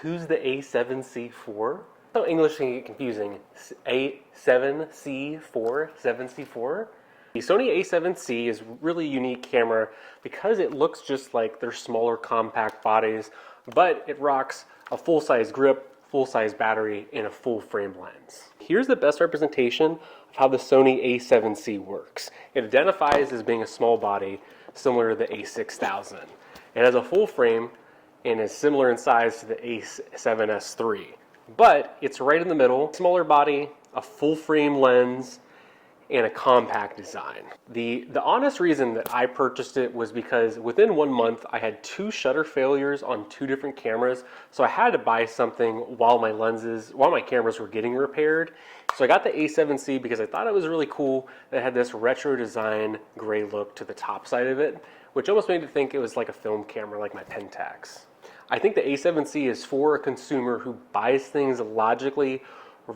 Who's the A7C for? So English can get confusing. A7C4, 7C4. The Sony A7C is a really unique camera because it looks just like their smaller compact bodies, but it rocks a full-size grip, full-size battery, and a full-frame lens. Here's the best representation of how the Sony A7C works. It identifies as being a small body, similar to the A6000. It has a full frame and is similar in size to the A7S3, but it's right in the middle, smaller body, a full frame lens, and a compact design. The honest reason that I purchased it was because within 1 month I had 2 shutter failures on 2 different cameras, so I had to buy something while my cameras were getting repaired. So I got the A7C because I thought it was really cool. It had this retro design gray look to the top side of it, which almost made me think it was like a film camera, like my Pentax. I think the A7C is for a consumer who buys things logically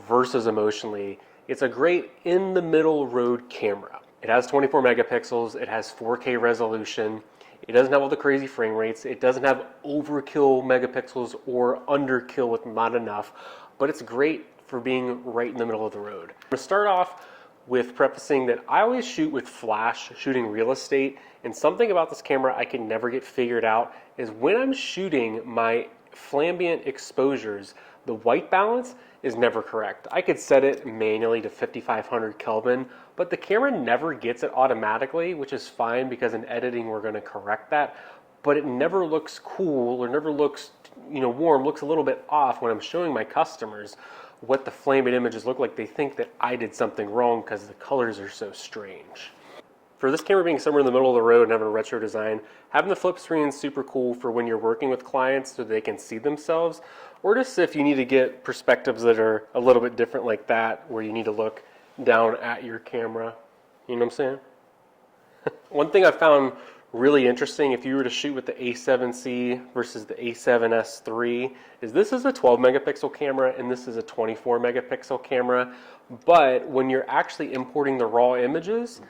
versus emotionally. It's a great in-the-middle road camera. It has 24 megapixels, it has 4K resolution, it doesn't have all the crazy frame rates, it doesn't have overkill megapixels or underkill with not enough, but it's great for being right in the middle of the road. I'm gonna start off with prefacing that I always shoot with flash, shooting real estate, and something about this camera I can never get figured out is when I'm shooting my flambient exposures, the white balance is never correct. I could set it manually to 5500 Kelvin, but the camera never gets it automatically, which is fine because in editing we're going to correct that, but it never looks cool or never looks, warm, looks a little bit off when I'm showing my customers what the flambing images look like. They think that I did something wrong because the colors are so strange. For this camera being somewhere in the middle of the road and having a retro design, having the flip screen is super cool for when you're working with clients so they can see themselves, or just if you need to get perspectives that are a little bit different like that, where you need to look down at your camera. You know what I'm saying? One thing I found really interesting if you were to shoot with the A7C versus the A7S3 is this is a 12 megapixel camera and this is a 24 megapixel camera, but when you're actually importing the raw images,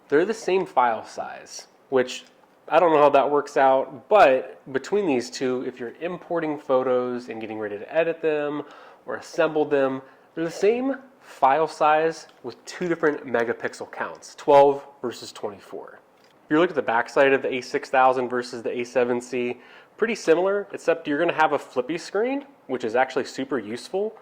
they're the same file size, which I don't know how that works out, but between these two, if you're importing photos and getting ready to edit them or assemble them, they're the same file size with 2 different megapixel counts, 12 versus 24. If you look at the backside of the A6000 versus the A7C, pretty similar, except you're going to have a flippy screen, which is actually super useful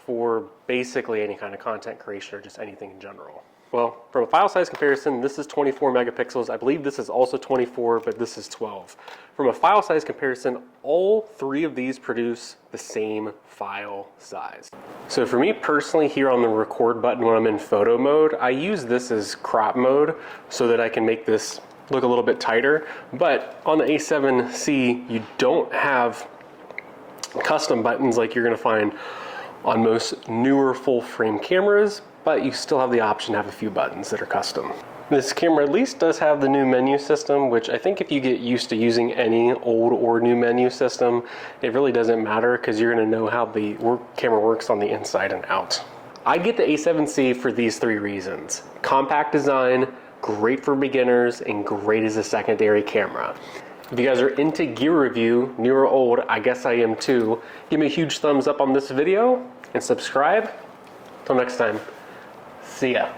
for basically any kind of content creation or just anything in general. Well, from a file size comparison, this is 24 megapixels. I believe this is also 24, but this is 12. From a file size comparison, all 3 of these produce the same file size. So for me personally, here on the record button when I'm in photo mode, I use this as crop mode so that I can make this look a little bit tighter. But on the A7C, you don't have custom buttons like you're gonna find on most newer full frame cameras, but you still have the option to have a few buttons that are custom. This camera at least does have the new menu system, which I think if you get used to using any old or new menu system, it really doesn't matter because you're gonna know how the camera works on the inside and out. I get the A7C for these 3 reasons. Compact design, great for beginners, and great as a secondary camera. If you guys are into gear review, new or old, I guess I am too, give me a huge thumbs up on this video and subscribe. Till next time, see ya.